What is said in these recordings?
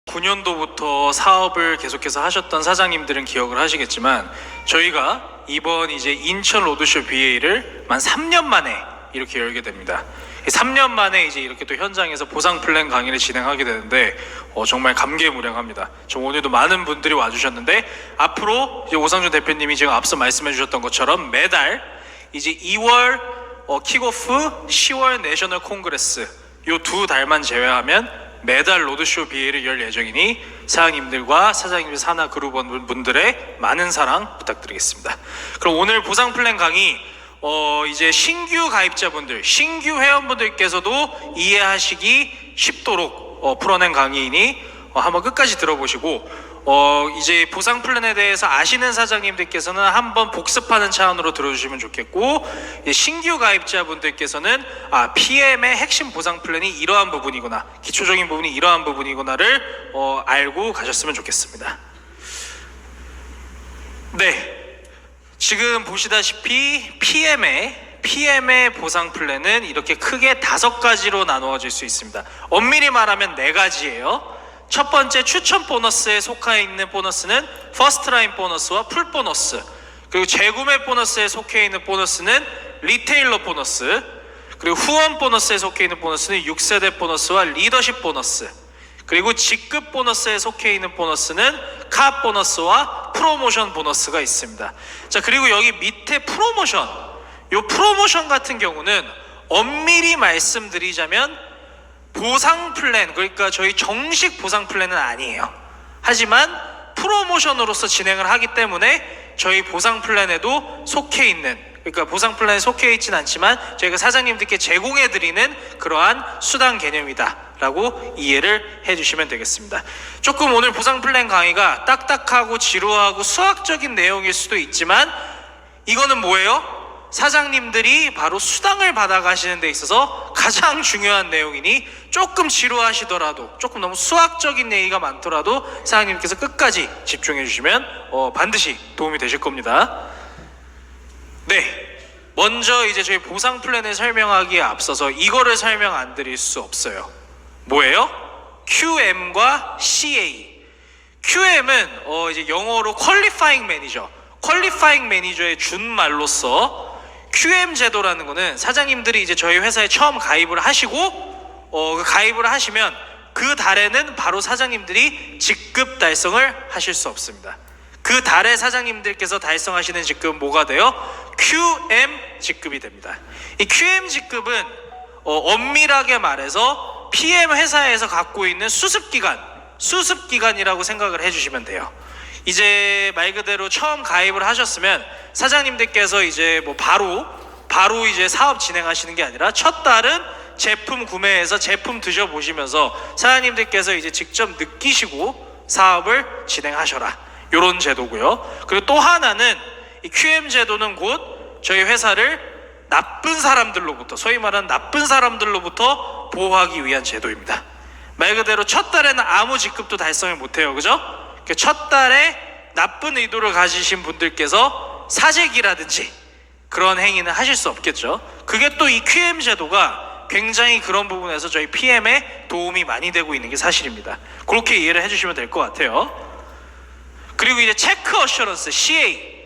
2009년도부터 사업을 계속해서 하셨던 사장님들은 기억을 하시겠지만 저희가 이번 이제 인천 로드쇼 BA를 만 3년 만에 이렇게 열게 됩니다. 3년 만에 이제 이렇게 또 현장에서 보상 플랜 강의를 진행하게 되는데 정말 감개무량합니다. 저 오늘도 많은 분들이 와주셨는데 앞으로 이제 오상준 대표님이 지금 앞서 말씀해 주셨던 것처럼 매달 이제 2월 킥오프, 10월 내셔널 콩그레스 요 두 달만 제외하면 매달 로드쇼 BA를 열 예정이니 사장님들과 사장님들 산하 그룹원분들의 많은 사랑 부탁드리겠습니다. 그럼 오늘 보상 플랜 강의 이제 신규 가입자분들, 신규 회원분들께서도 이해하시기 쉽도록 풀어낸 강의이니 한번 끝까지 들어보시고 이제 보상 플랜에 대해서 아시는 사장님들께서는 한번 복습하는 차원으로 들어주시면 좋겠고, 신규 가입자분들께서는 PM의 핵심 보상 플랜이 이러한 부분이구나, 기초적인 부분이 이러한 부분이구나를 알고 가셨으면 좋겠습니다. 네, 지금 보시다시피 PM의 보상 플랜은 이렇게 크게 5가지로 나누어질 수 있습니다. 엄밀히 말하면 4가지예요. 첫 번째, 추천 보너스에 속해 있는 보너스는 퍼스트 라인 보너스와 풀 보너스, 그리고 재구매 보너스에 속해 있는 보너스는 리테일러 보너스, 그리고 후원 보너스에 속해 있는 보너스는 6세대 보너스와 리더십 보너스, 그리고 직급 보너스에 속해 있는 보너스는 카 보너스와 프로모션 보너스가 있습니다. 자, 그리고 여기 밑에 프로모션, 요 프로모션 같은 경우는 엄밀히 말씀드리자면 보상 플랜, 그러니까 저희 정식 보상 플랜은 아니에요. 하지만 프로모션으로서 진행을 하기 때문에 저희 보상 플랜에도 속해 있는, 그러니까 보상 플랜에 속해 있진 않지만 저희가 사장님들께 제공해 드리는 그러한 수단 개념이다 라고 이해를 해주시면 되겠습니다. 조금 오늘 보상 플랜 강의가 딱딱하고 지루하고 수학적인 내용일 수도 있지만 이거는 뭐예요? 사장님들이 바로 수당을 받아가시는 데 있어서 가장 중요한 내용이니 조금 지루하시더라도, 조금 너무 수학적인 얘기가 많더라도 사장님께서 끝까지 집중해 주시면 반드시 도움이 되실 겁니다. 네, 먼저 이제 저희 보상 플랜을 설명하기에 앞서서 이거를 설명 안 드릴 수 없어요. 뭐예요? QM과 CA. QM은 이제 영어로 퀄리파잉 매니저, 퀄리파잉 매니저의 준말로서 QM 제도라는 거는 사장님들이 이제 저희 회사에 처음 가입을 하시고 가입을 하시면 그 달에는 바로 사장님들이 직급 달성을 하실 수 없습니다. 그 달에 사장님들께서 달성하시는 직급은 뭐가 돼요? QM 직급이 됩니다. 이 QM 직급은 엄밀하게 말해서 PM 회사에서 갖고 있는 수습기간이라고 생각을 해주시면 돼요. 이제 말 그대로 처음 가입을 하셨으면 사장님들께서 이제 뭐 바로 이제 사업 진행하시는 게 아니라 첫 달은 제품 구매해서 제품 드셔보시면서 사장님들께서 이제 직접 느끼시고 사업을 진행하셔라, 요런 제도고요. 그리고 또 하나는 이 QM 제도는 곧 저희 회사를 나쁜 사람들로부터, 소위 말하는 나쁜 사람들로부터 보호하기 위한 제도입니다. 말 그대로 첫 달에는 아무 직급도 달성을 못해요, 그죠? 첫 달에 나쁜 의도를 가지신 분들께서 사재기라든지 그런 행위는 하실 수 없겠죠. 그게 또 이 QM 제도가 굉장히 그런 부분에서 저희 PM에 도움이 많이 되고 있는 게 사실입니다. 그렇게 이해를 해주시면 될 것 같아요. 그리고 이제 체크 어셔런스, CA.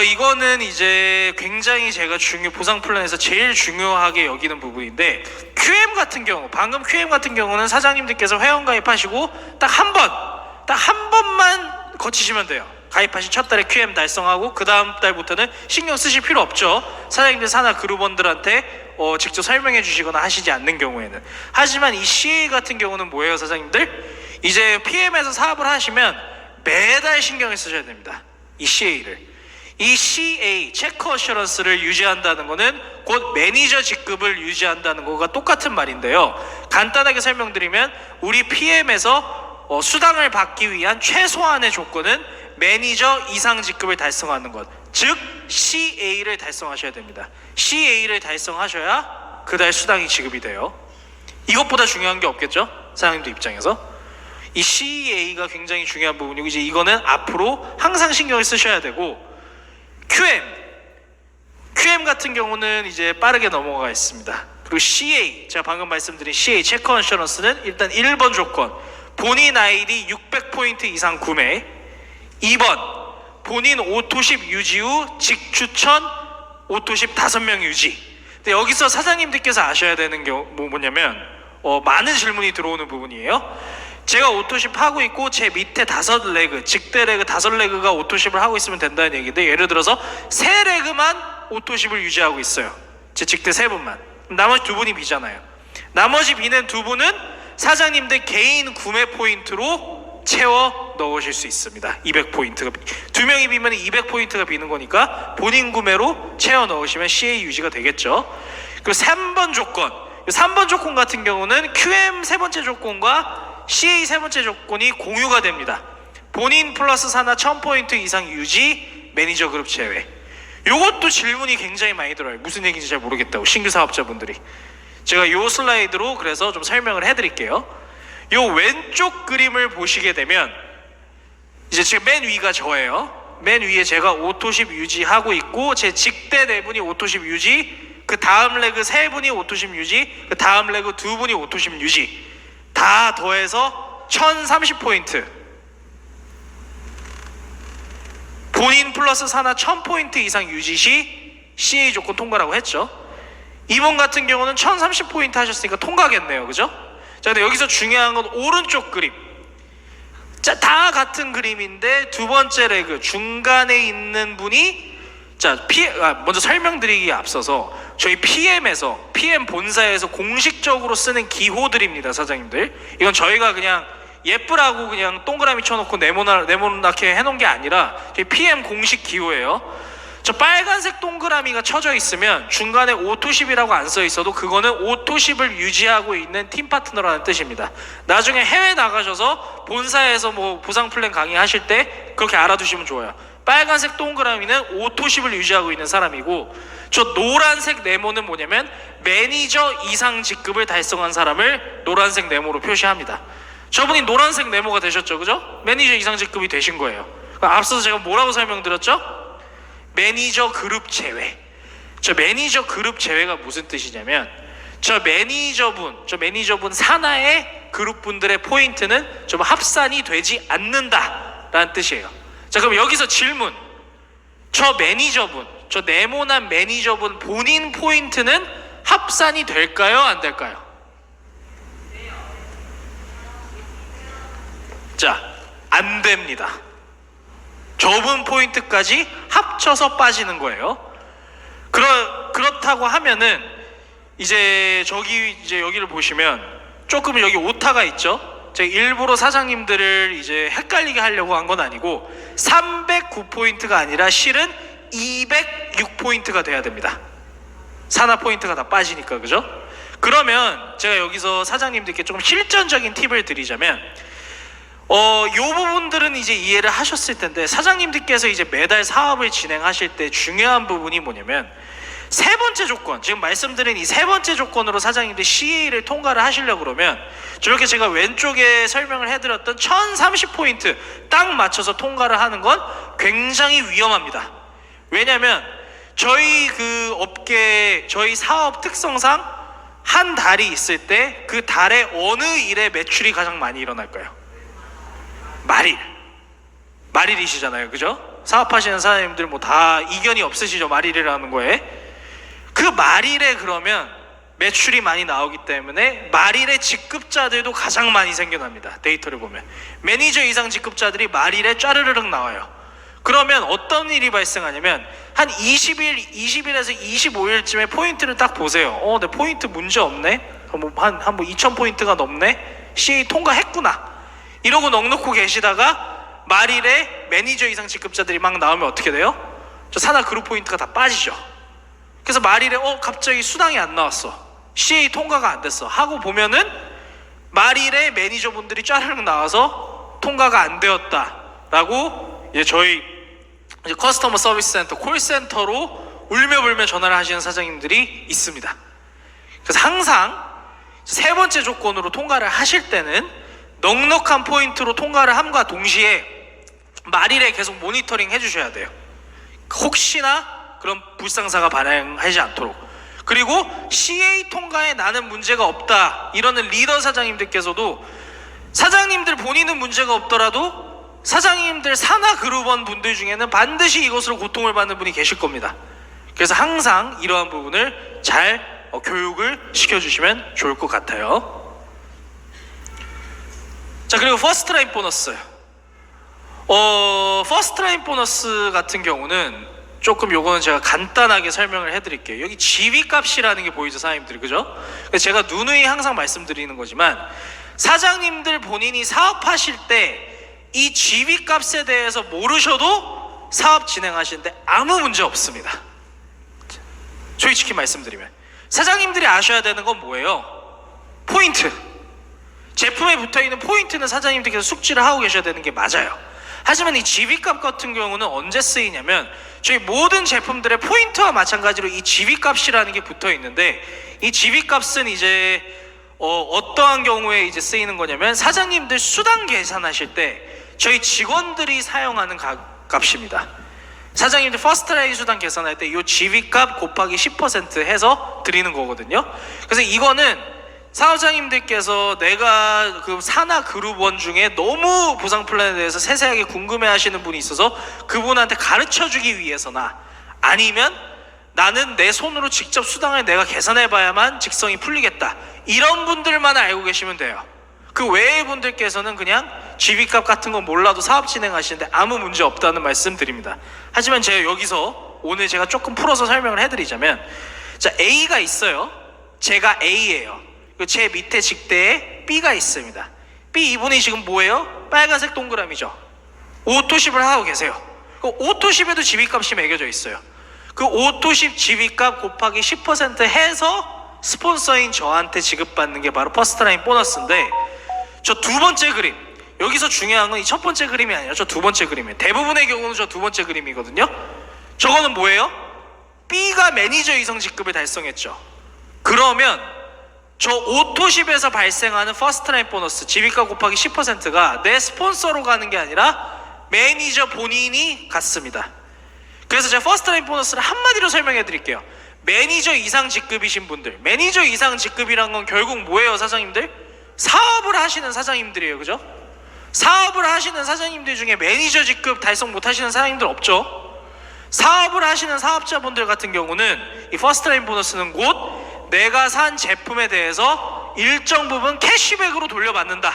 이거는 이제 굉장히 제가 보상 플랜에서 제일 중요하게 여기는 부분인데, QM 같은 경우, 방금 QM 같은 경우는 사장님들께서 회원 가입하시고 딱 한 번만 거치시면 돼요. 가입하신 첫 달에 QM 달성하고 그 다음 달부터는 신경 쓰실 필요 없죠. 사장님들 산하 그룹원들한테 직접 설명해 주시거나 하시지 않는 경우에는. 하지만 이 CA 같은 경우는 뭐예요, 사장님들? 이제 PM에서 사업을 하시면 매달 신경을 쓰셔야 됩니다. 이 CA를. 이 CA, 체크 어셔런스를 유지한다는 거는 곧 매니저 직급을 유지한다는 거가 똑같은 말인데요. 간단하게 설명드리면 우리 PM에서 수당을 받기 위한 최소한의 조건은 매니저 이상 직급을 달성하는 것, 즉 CA를 달성하셔야 됩니다. CA를 달성하셔야 그달 수당이 지급이 돼요. 이것보다 중요한 게 없겠죠? 사장님들 입장에서. 이 CA가 굉장히 중요한 부분이고, 이제 이거는 앞으로 항상 신경을 쓰셔야 되고, QM 같은 경우는 이제 빠르게 넘어가겠습니다. 그리고 CA, 제가 방금 말씀드린 CA, 체크 어셔런스는 일단 1번 조건, 본인 아이디 600포인트 이상 구매. 2번 본인 오토십 유지 후 직추천 오토십 5명 유지. 근데 여기서 사장님들께서 아셔야 되는 게 뭐냐면 많은 질문이 들어오는 부분이에요. 제가 오토십 하고 있고 제 밑에 5레그, 직대 레그 5레그가 오토십을 하고 있으면 된다는 얘기인데, 예를 들어서 3레그만 오토십을 유지하고 있어요. 제 직대 3분만. 나머지 2분이 비잖아요. 나머지 비는 2분은 사장님들 개인 구매 포인트로 채워 넣으실 수 있습니다. 200포인트가 2명이 비면 200포인트가 비는 거니까 본인 구매로 채워 넣으시면 CA 유지가 되겠죠. 그리고 3번 조건, 3번 조건 같은 경우는 QM 세 번째 조건과 CA 세 번째 조건이 공유가 됩니다. 본인 플러스 산하 1000포인트 이상 유지, 매니저 그룹 제외. 요것도 질문이 굉장히 많이 들어요. 무슨 얘기인지 잘 모르겠다고, 신규 사업자분들이. 제가 요 슬라이드로 그래서 좀 설명을 해드릴게요. 요 왼쪽 그림을 보시게 되면 이제 지금 맨 위가 저예요. 맨 위에 제가 오토십 유지하고 있고, 제 직대 4분이 오토십 유지, 그 다음 레그 3분이 오토십 유지, 그 다음 레그 2분이 오토십 유지, 다 더해서 1030포인트. 본인 플러스 산하 1000포인트 이상 유지 시 CA 조건 통과라고 했죠. 이번 같은 경우는 1030포인트 하셨으니까 통과겠네요. 그죠? 자, 근데 여기서 중요한 건 오른쪽 그림. 자, 다 같은 그림인데 두 번째 레그 중간에 있는 분이, 자, 먼저 설명드리기에 앞서서 저희 PM 본사에서 공식적으로 쓰는 기호들입니다, 사장님들. 이건 저희가 그냥 예쁘라고 그냥 동그라미 쳐놓고 네모나게 해놓은 게 아니라 저희 PM 공식 기호예요. 저 빨간색 동그라미가 쳐져 있으면 중간에 오토십이라고 안 써 있어도 그거는 오토십을 유지하고 있는 팀 파트너라는 뜻입니다. 나중에 해외 나가셔서 본사에서 뭐 보상 플랜 강의하실 때 그렇게 알아두시면 좋아요. 빨간색 동그라미는 오토십을 유지하고 있는 사람이고, 저 노란색 네모는 뭐냐면 매니저 이상 직급을 달성한 사람을 노란색 네모로 표시합니다. 저분이 노란색 네모가 되셨죠, 그죠? 매니저 이상 직급이 되신 거예요. 앞서서 제가 뭐라고 설명드렸죠? 매니저 그룹 제외. 저 매니저 그룹 제외가 무슨 뜻이냐면, 저 매니저분 산하의 그룹분들의 포인트는 좀 합산이 되지 않는다라는 뜻이에요. 자, 그럼 여기서 질문. 저 네모난 매니저분 본인 포인트는 합산이 될까요, 안 될까요? 자, 안 됩니다. 저분 포인트까지 합쳐서 빠지는 거예요. 그렇다고 하면은 이제 여기를 보시면 조금 여기 오타가 있죠. 제가 일부러 사장님들을 이제 헷갈리게 하려고 한 건 아니고 309포인트가 아니라 실은 206포인트가 돼야 됩니다. 산하 포인트가 다 빠지니까, 그죠? 그러면 제가 여기서 사장님들께 조금 실전적인 팁을 드리자면, 요 부분들은 이제 이해를 하셨을 텐데, 사장님들께서 이제 매달 사업을 진행하실 때 중요한 부분이 뭐냐면, 세 번째 조건, 지금 말씀드린 이 세 번째 조건으로 사장님들 CA를 통과를 하시려고 그러면 저렇게 제가 왼쪽에 설명을 해드렸던 1030포인트 딱 맞춰서 통과를 하는 건 굉장히 위험합니다. 왜냐면 저희 그 업계, 저희 사업 특성상 한 달이 있을 때 그 달에 어느 일에 매출이 가장 많이 일어날까요? 말일이시잖아요, 그죠? 사업하시는 사장님들 뭐 다 이견이 없으시죠, 말일이라는 거에. 그 말일에 그러면 매출이 많이 나오기 때문에 말일에 직급자들도 가장 많이 생겨납니다. 데이터를 보면 매니저 이상 직급자들이 말일에 짜르르륵 나와요. 그러면 어떤 일이 발생하냐면 한 20일에서 25일쯤에 포인트를 딱 보세요. 내 포인트 문제 없네. 한 2000포인트가 넘네. CA 통과했구나. 이러고 넉넉고 계시다가 말일에 매니저 이상 직급자들이 막 나오면 어떻게 돼요? 저 산하 그룹 포인트가 다 빠지죠. 그래서 말일에 갑자기 수당이 안 나왔어. CA 통과가 안 됐어. 하고 보면은 말일에 매니저분들이 짜르륵 나와서 통과가 안 되었다라고 이제 저희 이제 커스터머 서비스 센터, 콜센터로 울며불며 전화를 하시는 사장님들이 있습니다. 그래서 항상 세 번째 조건으로 통과를 하실 때는 넉넉한 포인트로 통과를 함과 동시에 말일에 계속 모니터링 해주셔야 돼요. 혹시나 그런 불상사가 발생하지 않도록. 그리고 CA 통과에 나는 문제가 없다 이러는 리더 사장님들께서도 사장님들 본인은 문제가 없더라도 사장님들 산하 그룹원 분들 중에는 반드시 이것으로 고통을 받는 분이 계실 겁니다. 그래서 항상 이러한 부분을 잘 교육을 시켜주시면 좋을 것 같아요. 자, 그리고 퍼스트 라인 보너스. 퍼스트 라인 보너스 같은 경우는 조금 요거는 제가 간단하게 설명을 해드릴게요. 여기 지위값이라는 게 보이죠, 사장님들, 그죠? 제가 누누이 항상 말씀드리는 거지만 사장님들 본인이 사업하실 때 이 지위값에 대해서 모르셔도 사업 진행하시는데 아무 문제 없습니다. 솔직히 말씀드리면 사장님들이 아셔야 되는 건 뭐예요? 포인트. 제품에 붙어있는 포인트는 사장님들께서 숙지를 하고 계셔야 되는 게 맞아요. 하지만 이 지위값 같은 경우는 언제 쓰이냐면 저희 모든 제품들의 포인트와 마찬가지로 이 지위값이라는 게 붙어 있는데 이 지위값은 이제 어떠한 경우에 이제 쓰이는 거냐면 사장님들 수당 계산하실 때 저희 직원들이 사용하는 값입니다. 사장님들 퍼스트 라인 수당 계산할 때 이 지위값 곱하기 10% 해서 드리는 거거든요. 그래서 이거는 사업장님들께서 내가 그 산하 그룹원 중에 너무 보상 플랜에 대해서 세세하게 궁금해 하시는 분이 있어서 그분한테 가르쳐 주기 위해서나 아니면 나는 내 손으로 직접 수당을 내가 계산해 봐야만 직성이 풀리겠다, 이런 분들만 알고 계시면 돼요. 그 외의 분들께서는 그냥 지위값 같은 건 몰라도 사업 진행하시는데 아무 문제 없다는 말씀 드립니다. 하지만 제가 여기서 오늘 제가 조금 풀어서 설명을 해드리자면, 자, A가 있어요. 제가 A예요. 제 밑에 직대에 B가 있습니다. B 이분이 지금 뭐예요? 빨간색 동그라미죠. 오토십을 하고 계세요. 그 오토십에도 지위값이 매겨져 있어요. 그 오토십 지위값 곱하기 10% 해서 스폰서인 저한테 지급받는 게 바로 퍼스트 라인 보너스인데, 저 두 번째 그림, 여기서 중요한 건 이 첫 번째 그림이 아니라 저 두 번째 그림이에요. 대부분의 경우는 저 두 번째 그림이거든요. 저거는 뭐예요? B가 매니저 이상 직급을 달성했죠. 그러면 저 오토십에서 발생하는 퍼스트 라인 보너스 지위값 곱하기 10%가 내 스폰서로 가는 게 아니라 매니저 본인이 갔습니다. 그래서 제가 퍼스트 라인 보너스를 한마디로 설명해 드릴게요. 매니저 이상 직급이신 분들, 매니저 이상 직급이란 건 결국 뭐예요, 사장님들? 사업을 하시는 사장님들이에요, 그죠? 사업을 하시는 사장님들 중에 매니저 직급 달성 못 하시는 사장님들 없죠? 사업을 하시는 사업자분들 같은 경우는 이 퍼스트 라인 보너스는 곧 내가 산 제품에 대해서 일정 부분 캐시백으로 돌려받는다,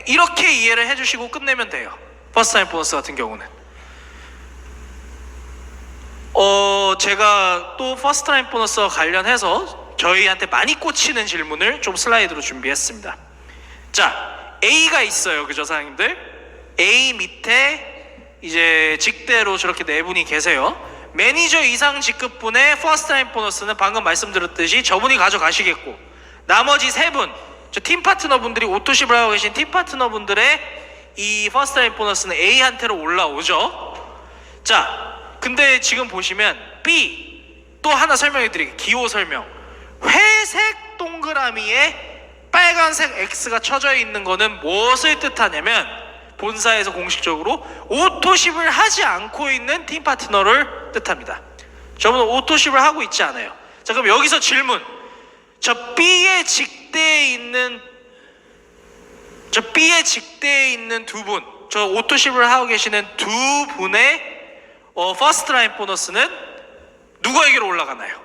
이렇게 이해를 해주시고 끝내면 돼요. 퍼스트 라인 보너스 같은 경우는 제가 또 퍼스트 라인 보너스와 관련해서 저희한테 많이 꽂히는 질문을 좀 슬라이드로 준비했습니다. 자, A가 있어요, 그죠, 사장님들? A 밑에 이제 직대로 저렇게 네 분이 계세요. 매니저 이상 직급분의 퍼스트 라인 보너스는 방금 말씀드렸듯이 저분이 가져가시겠고, 나머지 세 분, 저 팀 파트너 분들이 오토십을 하고 계신 팀 파트너 분들의 이 퍼스트 라인 보너스는 A한테로 올라오죠. 자, 근데 지금 보시면 B 또 하나 설명해 드릴게요. 기호 설명. 회색 동그라미에 빨간색 X가 쳐져 있는 거는 무엇을 뜻하냐면, 본사에서 공식적으로 오토십을 하지 않고 있는 팀 파트너를 뜻합니다. 저분은 오토십을 하고 있지 않아요. 자, 그럼 여기서 질문. 저 B의 직대에 있는 두 분, 저 오토십을 하고 계시는 두 분의 퍼스트 라인 보너스는 누구에게로 올라가나요?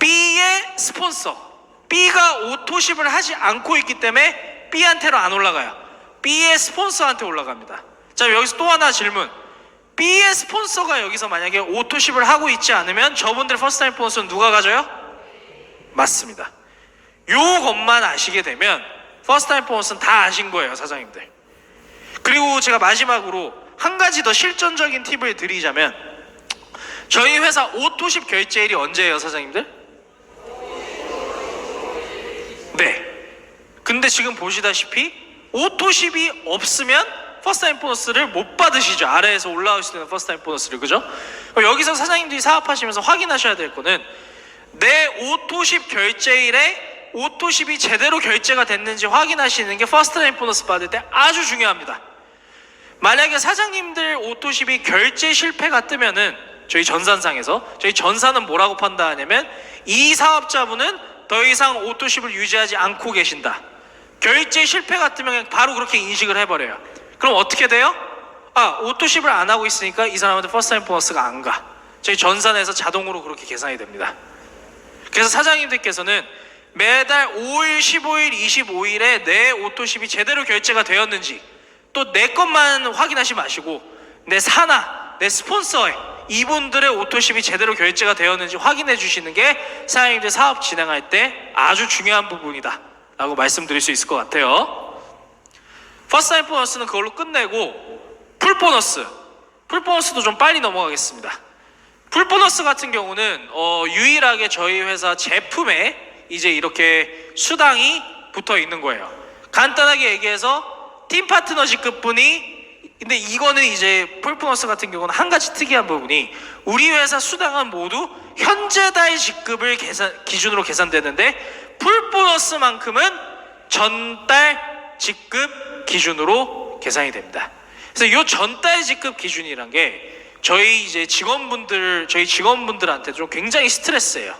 B의 스폰서. B가 오토십을 하지 않고 있기 때문에 B한테로 안 올라가요. B의 스폰서한테 올라갑니다. 자, 여기서 또 하나 질문. B의 스폰서가 여기서 만약에 오토십을 하고 있지 않으면 저분들 퍼스트 라인 보너스는 누가 가져요? 맞습니다. 요것만 아시게 되면 퍼스트 라인 보너스는 다 아신 거예요, 사장님들. 그리고 제가 마지막으로 한 가지 더 실전적인 팁을 드리자면, 저희 회사 오토십 결제일이 언제예요, 사장님들? 네. 근데 지금 보시다시피 오토십이 없으면 퍼스트 라인 보너스를 못 받으시죠. 아래에서 올라오실 때는 퍼스트 라인 보너스를, 그죠? 여기서 사장님들이 사업하시면서 확인하셔야 될 거는 내 오토십 결제일에 오토십이 제대로 결제가 됐는지 확인하시는 게 퍼스트 라인 보너스 받을 때 아주 중요합니다. 만약에 사장님들 오토십이 결제 실패가 뜨면은 저희 전산상에서, 저희 전사는 뭐라고 판단하냐면 이 사업자분은 더 이상 오토십을 유지하지 않고 계신다, 결제 실패 같으면 그냥 바로 그렇게 인식을 해버려요. 그럼 어떻게 돼요? 오토십을 안 하고 있으니까 이 사람한테 퍼스트타임 보너스가 안 가. 저희 전산에서 자동으로 그렇게 계산이 됩니다. 그래서 사장님들께서는 매달 5일, 15일, 25일에 내 오토십이 제대로 결제가 되었는지, 또 내 것만 확인하지 마시고 내 사나, 내 스폰서에 이분들의 오토십이 제대로 결제가 되었는지 확인해 주시는 게 사장님들 사업 진행할 때 아주 중요한 부분이다 라고 말씀드릴 수 있을 것 같아요. 퍼스트타임 보너스는 그걸로 끝내고 풀보너스도 좀 빨리 넘어가겠습니다. 풀보너스 같은 경우는 유일하게 저희 회사 제품에 이제 이렇게 수당이 붙어 있는 거예요. 간단하게 얘기해서 팀 파트너십급분이, 근데 이거는 이제 풀보너스 같은 경우는 한 가지 특이한 부분이, 우리 회사 수당은 모두 현재 달 직급을 기준으로 계산되는데 풀보너스만큼은 전달 직급 기준으로 계산이 됩니다. 그래서 이 전달 직급 기준이란 게 저희 직원분들한테 좀 굉장히 스트레스예요.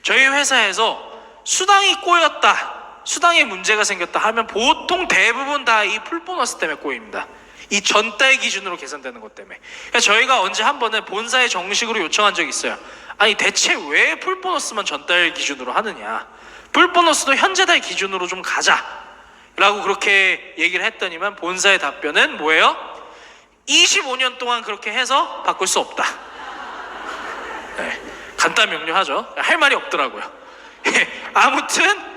저희 회사에서 수당이 꼬였다, 수당에 문제가 생겼다 하면 보통 대부분 다 이 풀보너스 때문에 꼬입니다. 이 전달 기준으로 계산되는 것 때문에. 그러니까 저희가 언제 한 번은 본사에 정식으로 요청한 적이 있어요. 아니 대체 왜 풀보너스만 전달 기준으로 하느냐, 풀보너스도 현재 달 기준으로 좀 가자 라고 그렇게 얘기를 했더니만 본사의 답변은 뭐예요? 25년 동안 그렇게 해서 바꿀 수 없다. 네, 간단 명료하죠. 할 말이 없더라고요. 아무튼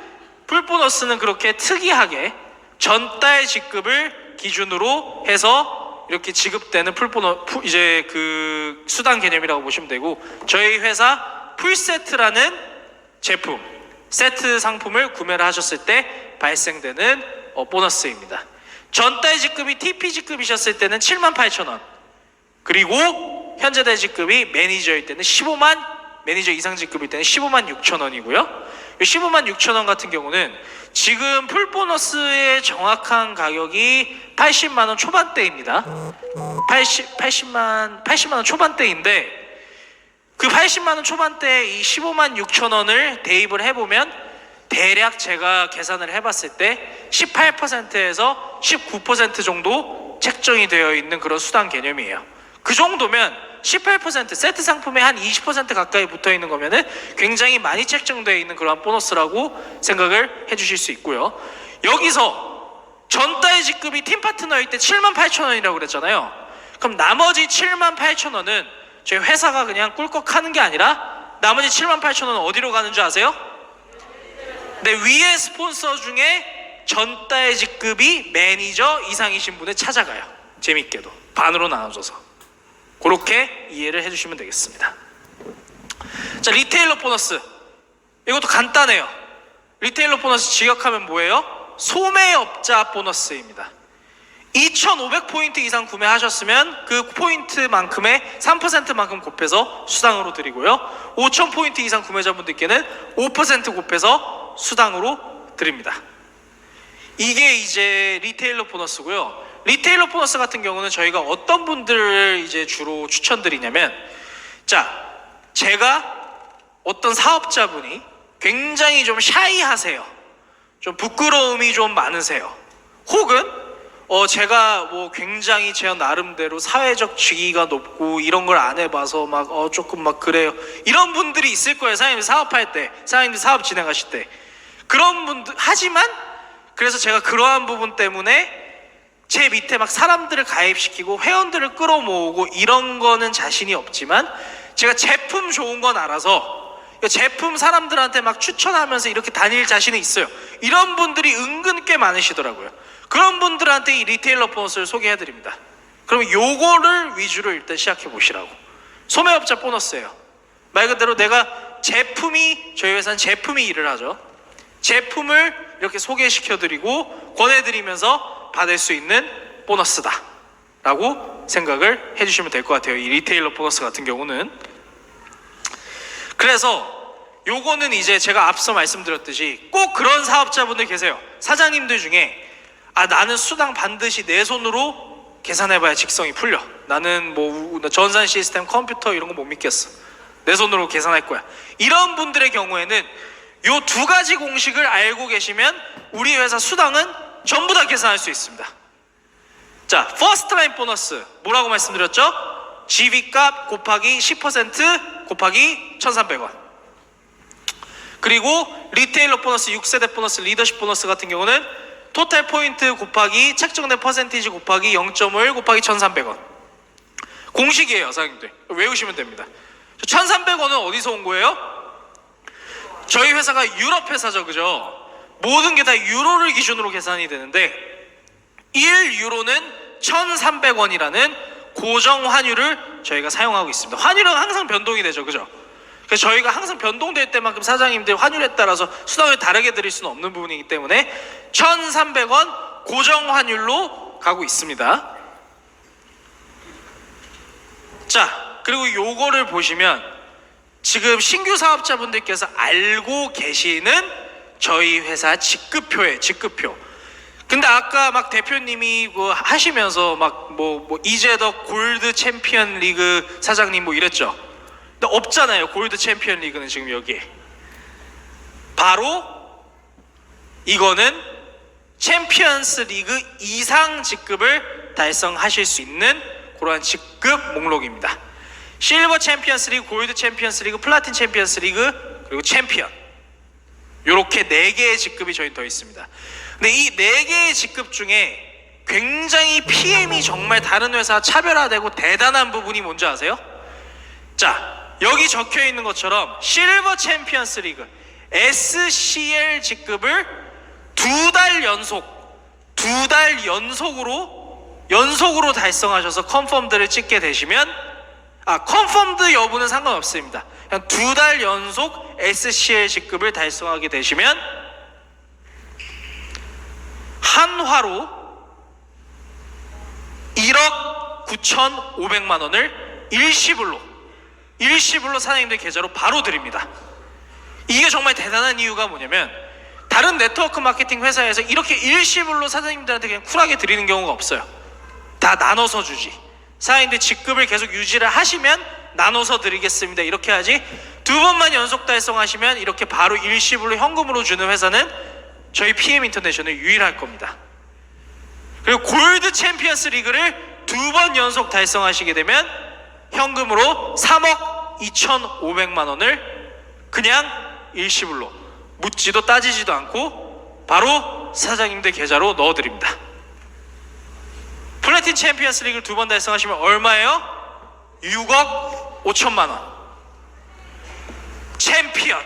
풀보너스는 그렇게 특이하게 전달 직급을 기준으로 해서 이렇게 지급되는 이제 그 수당 개념이라고 보시면 되고, 저희 회사 풀세트라는 제품, 세트 상품을 구매를 하셨을 때 발생되는 보너스입니다. 전달 직급이 TP 직급이셨을 때는 78,000원, 그리고 현재 달 직급이 매니저일 때는 15만, 매니저 이상 직급일 때는 15만 6천원이고요. 15만 6천원 같은 경우는 지금 풀보너스의 정확한 가격이 80만 원 초반대입니다. 80만 원 초반대인데, 그 80만 원 초반대에 이 15만 6천원을 대입을 해보면 대략 제가 계산을 해봤을 때 18%에서 19% 정도 책정이 되어 있는 그런 수당 개념이에요. 그 정도면 18%, 세트 상품에 한 20% 가까이 붙어 있는 거면은 굉장히 많이 책정되어 있는 그런 보너스라고 생각을 해주실 수 있고요. 여기서 전달 직급이 팀 파트너일 때 78,000원이라고 그랬잖아요. 그럼 나머지 78,000원은 저희 회사가 그냥 꿀꺽 하는 게 아니라 나머지 78,000원은 어디로 가는 줄 아세요? 네, 위에 스폰서 중에 전달 직급이 매니저 이상이신 분을 찾아가요. 재밌게도 반으로 나눠져서. 그렇게 이해를 해주시면 되겠습니다. 자, 리테일러 보너스, 이것도 간단해요. 리테일러 보너스 직역하면 뭐예요? 소매업자 보너스입니다. 2,500포인트 이상 구매하셨으면 그 포인트만큼의 3%만큼 곱해서 수당으로 드리고요, 5,000포인트 이상 구매자분들께는 5% 곱해서 수당으로 드립니다. 이게 이제 리테일러 보너스고요. 리테일러 보너스 같은 경우는 저희가 어떤 분들을 이제 주로 추천드리냐면, 자, 제가 어떤 사업자분이 굉장히 좀 샤이하세요. 좀 부끄러움이 좀 많으세요. 혹은 제가 뭐 굉장히 제 나름대로 사회적 지위가 높고 이런 걸 안 해봐서 막 조금 막 그래요. 이런 분들이 있을 거예요. 사장님들 사업할 때, 사장님들 사업 진행하실 때. 그런 분들, 하지만 그래서 제가 그러한 부분 때문에 제 밑에 막 사람들을 가입시키고 회원들을 끌어모으고 이런 거는 자신이 없지만, 제가 제품 좋은 건 알아서 제품 사람들한테 막 추천하면서 이렇게 다닐 자신이 있어요. 이런 분들이 은근 꽤 많으시더라고요. 그런 분들한테 이 리테일러 보너스를 소개해드립니다. 그러면 요거를 위주로 일단 시작해 보시라고. 소매업자 보너스예요. 말 그대로 내가 제품이, 저희 회사는 제품이 일을 하죠. 제품을 이렇게 소개시켜드리고 권해드리면서 받을 수 있는 보너스다 라고 생각을 해주시면 될 것 같아요. 이 리테일러 보너스 같은 경우는. 그래서 요거는 이제 제가 앞서 말씀드렸듯이 꼭 그런 사업자분들 계세요. 사장님들 중에 나는 수당 반드시 내 손으로 계산해봐야 직성이 풀려. 나는 뭐 전산 시스템 컴퓨터 이런 거 못 믿겠어. 내 손으로 계산할 거야. 이런 분들의 경우에는 요 두 가지 공식을 알고 계시면 우리 회사 수당은 전부 다 계산할 수 있습니다. 자, 퍼스트 라인 보너스 뭐라고 말씀드렸죠? GB값 곱하기 10% 곱하기 1,300원. 그리고 리테일러 보너스, 6세대 보너스, 리더십 보너스 같은 경우는 토탈 포인트 곱하기 책정된 퍼센티지 곱하기 0.5 곱하기 1,300원. 공식이에요, 사장님들. 외우시면 됩니다. 1,300원은 어디서 온 거예요? 저희 회사가 유럽 회사죠, 그죠? 모든 게 다 유로를 기준으로 계산이 되는데 1유로는 1,300원이라는 고정 환율을 저희가 사용하고 있습니다. 환율은 항상 변동이 되죠, 그죠? 그래서 저희가 항상 변동될 때만큼 사장님들 환율에 따라서 수당을 다르게 드릴 수는 없는 부분이기 때문에 1,300원 고정 환율로 가고 있습니다. 자, 그리고 요거를 보시면 지금 신규 사업자분들께서 알고 계시는 저희 회사 직급표에 직급표. 근데 아까 막 대표님이 뭐 하시면서 막 뭐 이재덕 골드 챔피언 리그 사장님 뭐 이랬죠. 근데 없잖아요, 골드 챔피언 리그는 지금 여기에. 바로 이거는 챔피언스 리그 이상 직급을 달성하실 수 있는 그러한 직급 목록입니다. 실버 챔피언스 리그, 골드 챔피언스 리그, 플라틴 챔피언스 리그, 그리고 챔피언. 요렇게 4개의 직급이 저희 더 있습니다. 근데 이 4개의 직급 중에 굉장히 PM이 정말 다른 회사와 차별화되고 대단한 부분이 뭔지 아세요? 자, 여기 적혀 있는 것처럼 실버 챔피언스 리그 SCL 직급을 2달 연속으로 달성하셔서 컨펌드를 찍게 되시면, 컨펌드 여부는 상관없습니다. 그냥 2달 연속 SCL 직급을 달성하게 되시면 한화로 1억 9,500만 원을 일시불로 사장님들 계좌로 바로 드립니다. 이게 정말 대단한 이유가 뭐냐면 다른 네트워크 마케팅 회사에서 이렇게 일시불로 사장님들한테 그냥 쿨하게 드리는 경우가 없어요. 다 나눠서 주지. 사장님들 직급을 계속 유지를 하시면 나눠서 드리겠습니다 이렇게 하지, 2번만 연속 달성하시면 이렇게 바로 일시불로 현금으로 주는 회사는 저희 PM 인터내셔널 유일할 겁니다. 그리고 골드 챔피언스 리그를 2번 연속 달성하시게 되면 현금으로 3억 2,500만 원을 그냥 일시불로 묻지도 따지지도 않고 바로 사장님들 계좌로 넣어드립니다. 플래틴 챔피언스 리그를 2번 달성하시면 얼마예요? 6억 5천만 원. 챔피언.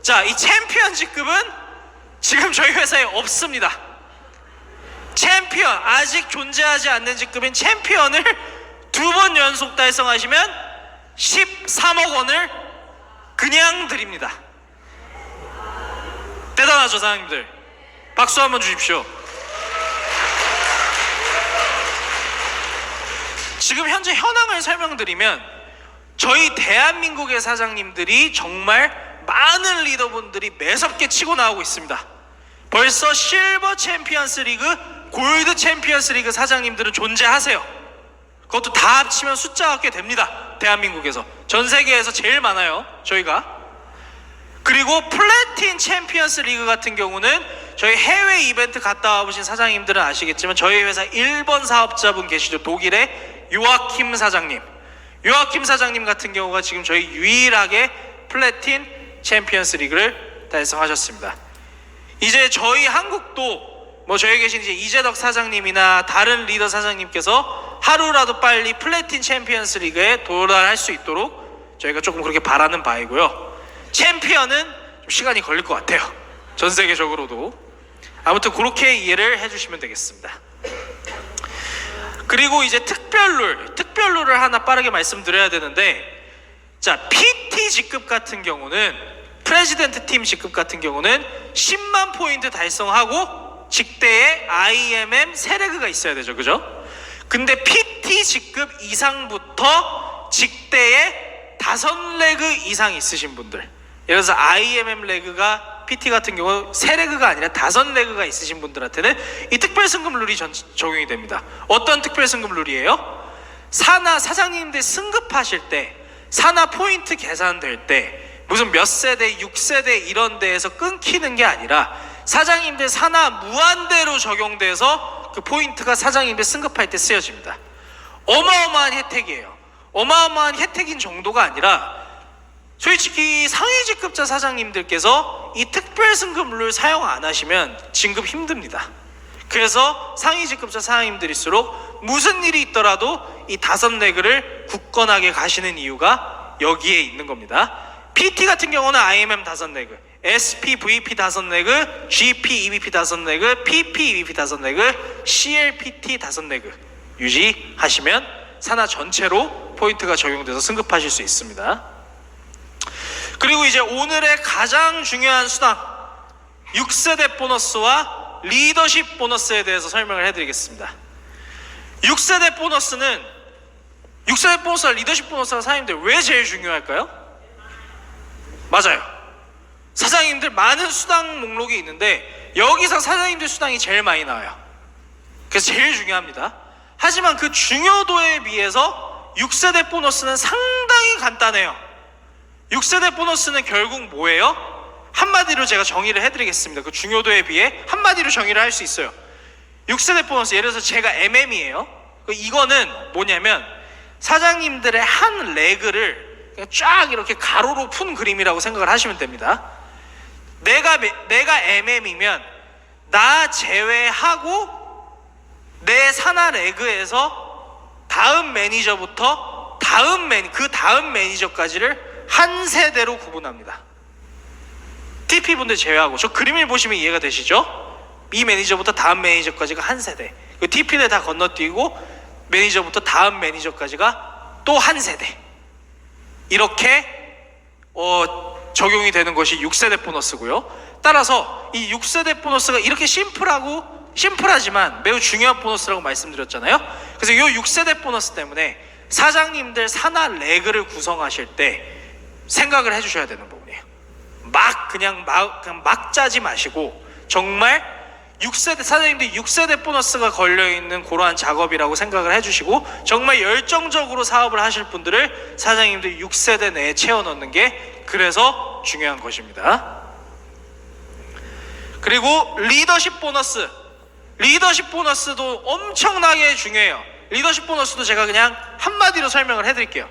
자, 이 챔피언 직급은 지금 저희 회사에 없습니다. 챔피언, 아직 존재하지 않는 직급인 챔피언을 2번 연속 달성하시면 13억 원을 그냥 드립니다. 대단하죠, 사장님들? 박수 한번 주십시오. 지금 현재 현황을 설명드리면 저희 대한민국의 사장님들이 정말 많은 리더분들이 매섭게 치고 나오고 있습니다. 벌써 실버 챔피언스 리그, 골드 챔피언스 리그 사장님들은 존재하세요. 그것도 다 합치면 숫자가 꽤 됩니다. 대한민국에서 전 세계에서 제일 많아요, 저희가. 그리고 플래틴 챔피언스 리그 같은 경우는 저희 해외 이벤트 갔다 와보신 사장님들은 아시겠지만 저희 회사 1번 사업자분 계시죠, 독일의 요아킴 사장님. 요아킴 사장님 같은 경우가 지금 저희 유일하게 플래틴 챔피언스 리그를 달성하셨습니다. 이제 저희 한국도 뭐 저희 계신 이제 이재덕 사장님이나 다른 리더 사장님께서 하루라도 빨리 플래틴 챔피언스 리그에 도달할 수 있도록 저희가 조금 그렇게 바라는 바이고요. 챔피언은 좀 시간이 걸릴 것 같아요, 전 세계적으로도. 아무튼 그렇게 이해를 해주시면 되겠습니다. 그리고 이제 특별룰을 하나 빠르게 말씀드려야 되는데, 자, PT 직급 같은 경우는, 프레지던트 팀 직급 같은 경우는 10만 포인트 달성하고 직대에 IMM 3레그가 있어야 되죠, 그죠? 근데 PT 직급 이상부터 직대에 5레그 이상 있으신 분들, 예를 들어서 IMM 레그가 PT 같은 경우 3레그가 아니라 5레그가 있으신 분들한테는 이 특별승급 룰이 적용이 됩니다. 어떤 특별승급 룰이에요? 사장님들 승급하실 때, 산하 포인트 계산될 때 무슨 몇 세대, 6세대 이런 데에서 끊기는 게 아니라 사장님들 산하 무한대로 적용돼서 그 포인트가 사장님들 승급할 때 쓰여집니다. 어마어마한 혜택이에요. 어마어마한 혜택인 정도가 아니라 솔직히 상위직급자 사장님들께서 이 특별 승급룰 사용 안 하시면 진급 힘듭니다. 그래서 상위직급자 사장님들일수록 무슨 일이 있더라도 이 5레그를 굳건하게 가시는 이유가 여기에 있는 겁니다. PT 같은 경우는 IMM 5레그, SP, VP 5레그, GP, EVP 5레그, PP, EVP 5레그, CLPT 5레그 유지하시면 산하 전체로 포인트가 적용돼서 승급하실 수 있습니다. 그리고 이제 오늘의 가장 중요한 수당 6세대 보너스와 리더십 보너스에 대해서 설명을 해드리겠습니다. 6세대 보너스와 리더십 보너스가 사장님들 왜 제일 중요할까요? 맞아요. 사장님들 많은 수당 목록이 있는데 여기서 사장님들 수당이 제일 많이 나와요. 그래서 제일 중요합니다. 하지만 그 중요도에 비해서 6세대 보너스는 상당히 간단해요. 6세대 보너스는 결국 뭐예요? 한마디로 제가 정의를 해드리겠습니다. 그 중요도에 비해 한마디로 정의를 할 수 있어요. 6세대 보너스, 예를 들어서 제가 MM이에요. 이거는 뭐냐면 사장님들의 한 레그를 그냥 쫙 이렇게 가로로 푼 그림이라고 생각을 하시면 됩니다. 내가 MM이면 나 제외하고 내 산하 레그에서 다음 매니저부터 그 다음 매니저까지를 한 세대로 구분합니다. TP분들 제외하고. 저 그림을 보시면 이해가 되시죠? 이 매니저부터 다음 매니저까지가 한 세대, 그 TP를 다 건너뛰고 매니저부터 다음 매니저까지가 또 한 세대, 이렇게 적용이 되는 것이 6세대 보너스고요. 따라서 이 6세대 보너스가 이렇게 심플하지만 매우 중요한 보너스라고 말씀드렸잖아요. 그래서 이 6세대 보너스 때문에 사장님들 산하 레그를 구성하실 때 생각을 해주셔야 되는 부분이에요. 그냥 막 짜지 마시고 정말 6세대 사장님들 6세대 보너스가 걸려있는 그러한 작업이라고 생각을 해주시고 정말 열정적으로 사업을 하실 분들을 사장님들 6세대 내에 채워넣는 게 그래서 중요한 것입니다. 그리고 리더십 보너스도 엄청나게 중요해요. 리더십 보너스도 제가 그냥 한마디로 설명을 해드릴게요.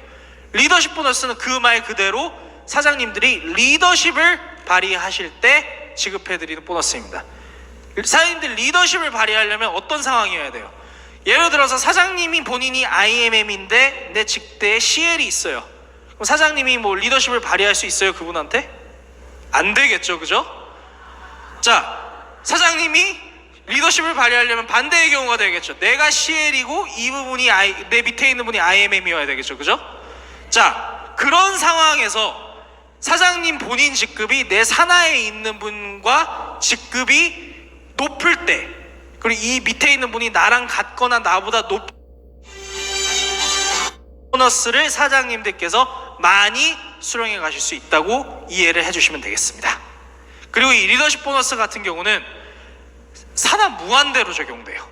리더십 보너스는 그 말 그대로 사장님들이 리더십을 발휘하실 때 지급해드리는 보너스입니다. 사장님들 리더십을 발휘하려면 어떤 상황이어야 돼요? 예를 들어서 사장님이 본인이 IMM인데 내 직대에 CL이 있어요. 그럼 사장님이 뭐 리더십을 발휘할 수 있어요? 그분한테? 안 되겠죠, 그죠? 자, 사장님이 리더십을 발휘하려면 반대의 경우가 되겠죠. 내가 CL이고 이 부분이 내 밑에 있는 분이 IMM이어야 되겠죠, 그죠? 자, 그런 상황에서 사장님 본인 직급이 내 산하에 있는 분과 직급이 높을 때, 그리고 이 밑에 있는 분이 나랑 같거나 나보다 높은 보너스를 사장님들께서 많이 수령해 가실 수 있다고 이해를 해주시면 되겠습니다. 그리고 이 리더십 보너스 같은 경우는 산하 무한대로 적용돼요.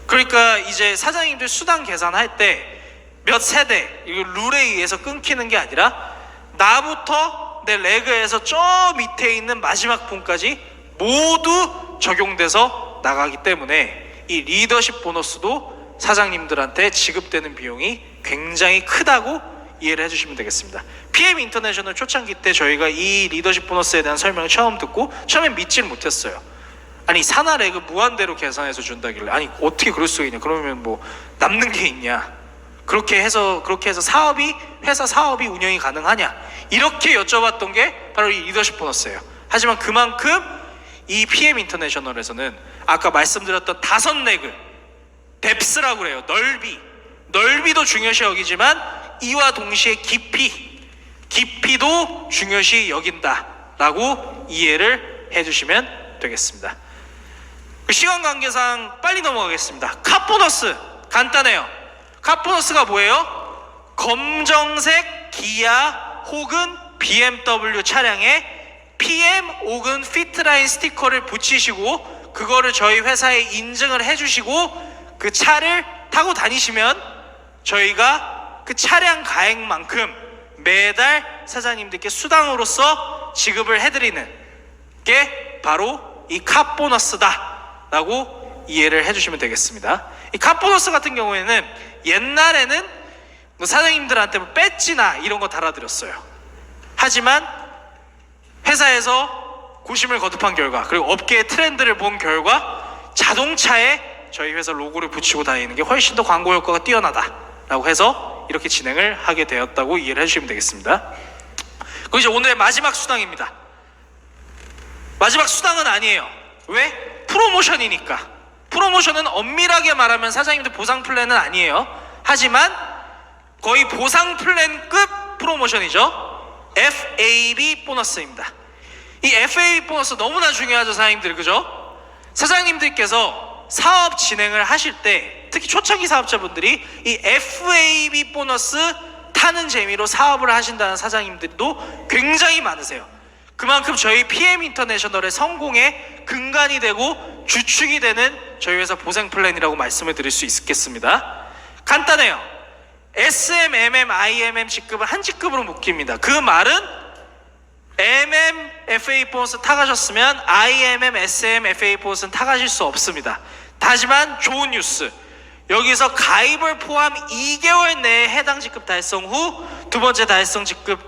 그러니까 이제 사장님들 수당 계산할 때 몇 세대, 이거 룰에 의해서 끊기는 게 아니라 나부터 내 레그에서 저 밑에 있는 마지막 분까지 모두 적용돼서 나가기 때문에 이 리더십 보너스도 사장님들한테 지급되는 비용이 굉장히 크다고 이해를 해주시면 되겠습니다. PM 인터내셔널 초창기 때 저희가 이 리더십 보너스에 대한 설명을 처음 듣고 처음엔 믿지를 못했어요. 아니 산하 레그 무한대로 계산해서 준다길래 아니 어떻게 그럴 수가 있냐, 그러면 뭐 남는 게 있냐, 그렇게 해서 회사 사업이 운영이 가능하냐, 이렇게 여쭤봤던 게 바로 이 리더십 보너스예요. 하지만 그만큼 이 PM 인터내셔널에서는 아까 말씀드렸던 5레그 뎁스라고 그래요. 넓이도 중요시 여기지만 이와 동시에 깊이도 중요시 여긴다라고 이해를 해주시면 되겠습니다. 시간 관계상 빨리 넘어가겠습니다. 카보너스 간단해요. 카보너스가 뭐예요? 검정색 기아 혹은 BMW 차량에 PM 혹은 피트라인 스티커를 붙이시고 그거를 저희 회사에 인증을 해주시고 그 차를 타고 다니시면 저희가 그 차량 가액만큼 매달 사장님들께 수당으로서 지급을 해드리는 게 바로 이 카 보너스다 라고 이해를 해주시면 되겠습니다. 이 카 보너스 같은 경우에는 옛날에는 뭐 사장님들한테 뭐 배지나 이런 거 달아드렸어요. 하지만 회사에서 고심을 거듭한 결과, 그리고 업계의 트렌드를 본 결과 자동차에 저희 회사 로고를 붙이고 다니는 게 훨씬 더 광고 효과가 뛰어나다 라고 해서 이렇게 진행을 하게 되었다고 이해를 해주시면 되겠습니다. 그리고 이제 오늘의 마지막 수당입니다. 마지막 수당은 아니에요. 왜? 프로모션이니까. 프로모션은 엄밀하게 말하면 사장님들 보상 플랜은 아니에요. 하지만 거의 보상 플랜급 프로모션이죠. FAB 보너스입니다. 이 FAB 보너스 너무나 중요하죠, 사장님들. 그죠? 사장님들께서 사업 진행을 하실 때, 특히 초창기 사업자분들이 이 FAB 보너스 타는 재미로 사업을 하신다는 사장님들도 굉장히 많으세요. 그만큼 저희 PM 인터내셔널의 성공의 근간이 되고 주축이 되는 저희 회사 보상 플랜이라고 말씀을 드릴 수 있겠습니다. 간단해요. SM, MM, IMM 직급은 한 직급으로 묶입니다. 그 말은 MM, FA 보너스 타가셨으면 IMM, SM, FA 보너스는 타가실 수 없습니다. 하지만 좋은 뉴스, 여기서 가입을 포함 2개월 내에 해당 직급 달성 후 두 번째 달성 직급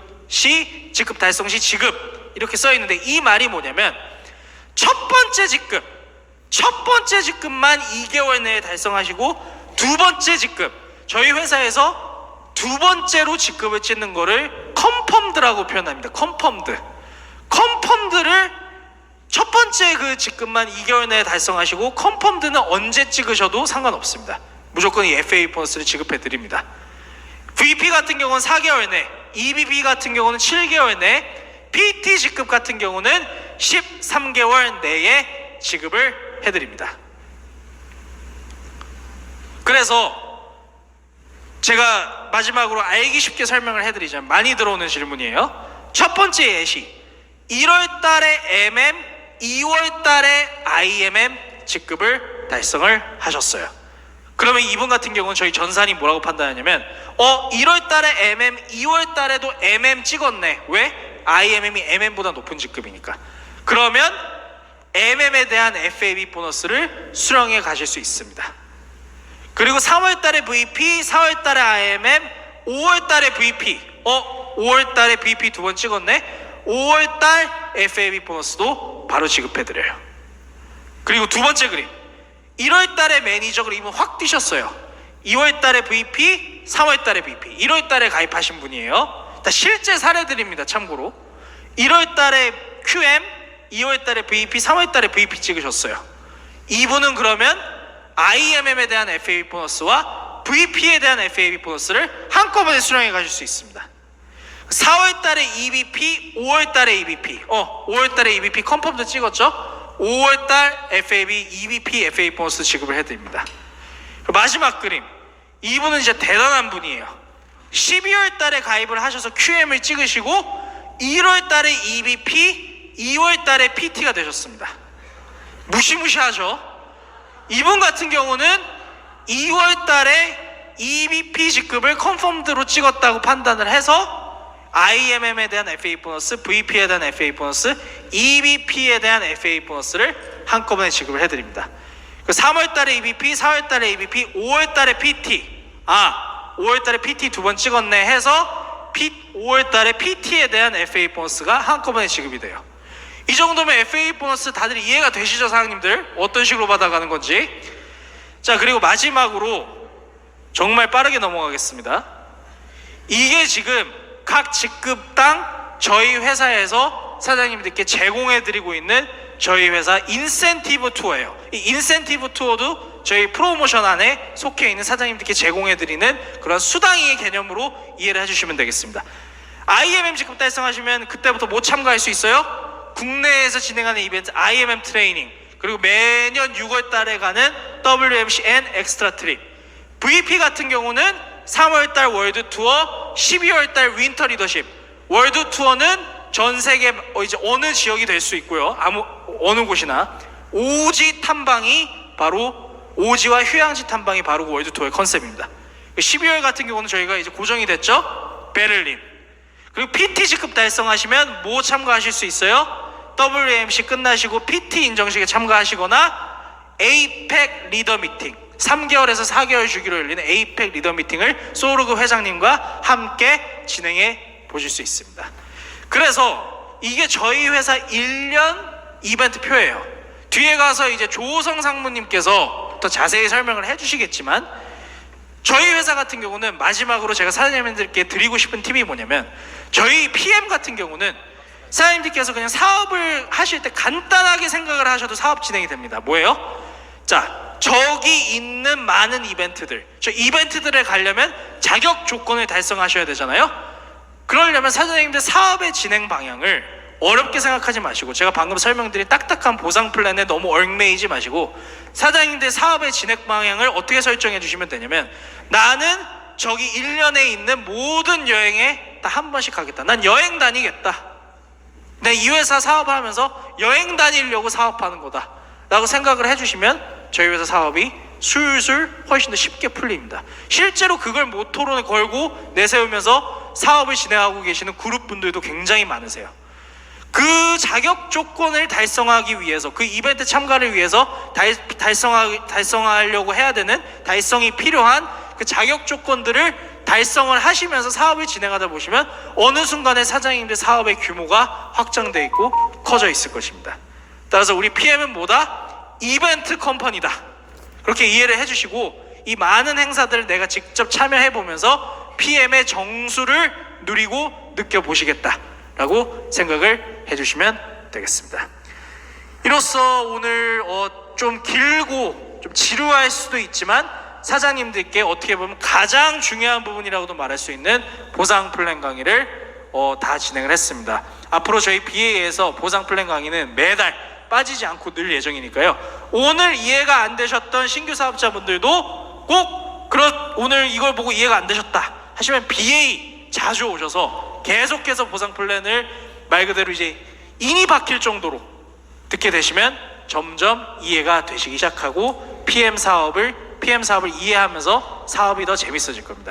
달성 시 지급, 이렇게 써 있는데 이 말이 뭐냐면 첫 번째 직급만 2개월 내에 달성하시고 두 번째 직급, 저희 회사에서 두 번째로 직급을 찍는 거를 컨펌드라고 표현합니다. 컨펌드를 첫 번째 그 직급만 2개월 내에 달성하시고 컨펌드는 언제 찍으셔도 상관없습니다. 무조건 이 FA 보너스를 지급해 드립니다. VP 같은 경우는 4개월 내, EVP 같은 경우는 7개월 내, PT 직급 같은 경우는 13개월 내에 지급을 해드립니다. 그래서 제가 마지막으로 알기 쉽게 설명을 해드리자면, 많이 들어오는 질문이에요. 첫 번째 예시, 1월 달에 MM, 2월 달에 IMM 직급을 달성을 하셨어요. 그러면 이분 같은 경우는 저희 전산이 뭐라고 판단하냐면 1월 달에 MM, 2월 달에도 MM 찍었네. 왜? IMM이 MM보다 높은 직급이니까. 그러면 MM에 대한 FAB 보너스를 수령해 가실 수 있습니다. 그리고 3월 달에 VP, 4월 달에 IMM, 5월 달에 VP. 5월 달에 VP 두 번 찍었네. 5월 달 FAB 보너스도 바로 지급해 드려요. 그리고 두 번째 그림, 1월 달에 매니저 그림은 확 뛰셨어요. 2월 달에 VP, 3월 달에 VP, 1월 달에 가입하신 분이에요. 실제 사례들입니다. 참고로 1월 달에 QM, 2월 달에 VP, 3월 달에 VP 찍으셨어요. 이분은 그러면 IMM에 대한 FAB 보너스와 VP에 대한 FAB 보너스를 한꺼번에 수령해 가실 수 있습니다. 4월 달에 EVP, 5월 달에 EVP. 5월 달에 EVP 컨펌도 찍었죠? 5월 달 FAB, EVP, FAB 보너스 지급을 해드립니다. 마지막 그림, 이분은 이제 대단한 분이에요. 12월 달에 가입을 하셔서 QM을 찍으시고 1월 달에 EVP, 2월 달에 PT가 되셨습니다. 무시무시하죠? 이분 같은 경우는 2월 달에 EVP 직급을 컨펌드로 찍었다고 판단을 해서 IMM에 대한 FA 보너스, VP에 대한 FA 보너스, EVP에 대한 FA 보너스를 한꺼번에 지급을 해드립니다. 3월 달에 EVP, 4월 달에 EVP, 5월 달에 PT. 5월 달에 PT 두 번 찍었네 해서 5월 달에 PT에 대한 FA 보너스가 한꺼번에 지급이 돼요. 이 정도면 FA 보너스 다들 이해가 되시죠, 사장님들? 어떤 식으로 받아가는 건지. 자, 그리고 마지막으로 정말 빠르게 넘어가겠습니다. 이게 지금 각 직급당 저희 회사에서 사장님들께 제공해드리고 있는 저희 회사 인센티브 투어예요. 이 인센티브 투어도 저희 프로모션 안에 속해 있는 사장님들께 제공해드리는 그런 수당의 개념으로 이해를 해주시면 되겠습니다. IMM 직급 달성하시면 그때부터 못 참가할 수 있어요. 국내에서 진행하는 이벤트 IMM 트레이닝, 그리고 매년 6월 달에 가는 WMCN 엑스트라 트립. VP 같은 경우는 3월 달 월드 투어, 12월 달 윈터 리더십. 월드 투어는 전 세계 이제 어느 지역이 될 수 있고요. 어느 곳이나 오지 탐방이 바로 오지와 휴양지 탐방이 바로 월드 투어의 컨셉입니다. 12월 같은 경우는 저희가 이제 고정이 됐죠. 베를린. 그리고 PTG급 달성하시면 뭐 참가하실 수 있어요? WMC 끝나시고 PT 인정식에 참가하시거나 에이펙 리더 미팅, 3개월에서 4개월 주기로 열리는 에이펙 리더 미팅을 소르그 회장님과 함께 진행해 보실 수 있습니다. 그래서 이게 저희 회사 1년 이벤트 표예요. 뒤에 가서 이제 조성 상무님께서 더 자세히 설명을 해주시겠지만, 저희 회사 같은 경우는 마지막으로 제가 사장님들께 드리고 싶은 팁이 뭐냐면, 저희 PM 같은 경우는 사장님들께서 그냥 사업을 하실 때 간단하게 생각을 하셔도 사업 진행이 됩니다. 뭐예요? 자, 저기 있는 많은 이벤트들, 저 이벤트들에 가려면 자격 조건을 달성하셔야 되잖아요. 그러려면 사장님들 사업의 진행 방향을 어렵게 생각하지 마시고, 제가 방금 설명드린 딱딱한 보상 플랜에 너무 얽매이지 마시고, 사장님들 사업의 진행 방향을 어떻게 설정해 주시면 되냐면, 나는 저기 1년에 있는 모든 여행에 다 한 번씩 가겠다. 난 여행 다니겠다. 내 이 회사 사업을 하면서 여행 다니려고 사업하는 거다 라고 생각을 해주시면 저희 회사 사업이 술술 훨씬 더 쉽게 풀립니다. 실제로 그걸 모토로 걸고 내세우면서 사업을 진행하고 계시는 그룹분들도 굉장히 많으세요. 그 자격 조건을 달성하기 위해서, 그 이벤트 참가를 위해서 달성하려고 해야 되는, 달성이 필요한 그 자격 조건들을 달성을 하시면서 사업을 진행하다 보시면 어느 순간에 사장님들 사업의 규모가 확장되어 있고 커져 있을 것입니다. 따라서 우리 PM은 뭐다? 이벤트 컴퍼니다. 그렇게 이해를 해주시고, 이 많은 행사들을 내가 직접 참여해 보면서 PM의 정수를 누리고 느껴보시겠다 라고 생각을 해주시면 되겠습니다. 이로써 오늘 좀 길고 좀 지루할 수도 있지만 사장님들께 어떻게 보면 가장 중요한 부분이라고도 말할 수 있는 보상 플랜 강의를 다 진행을 했습니다. 앞으로 저희 BA에서 보상 플랜 강의는 매달 빠지지 않고 늘 예정이니까요. 오늘 이해가 안 되셨던 신규 사업자분들도 꼭 오늘 이걸 보고 이해가 안 되셨다 하시면 BA 자주 오셔서 계속해서 보상 플랜을 말 그대로 이제 인이 박힐 정도로 듣게 되시면 점점 이해가 되시기 시작하고 PM 사업을 이해하면서 사업이 더 재밌어질 겁니다.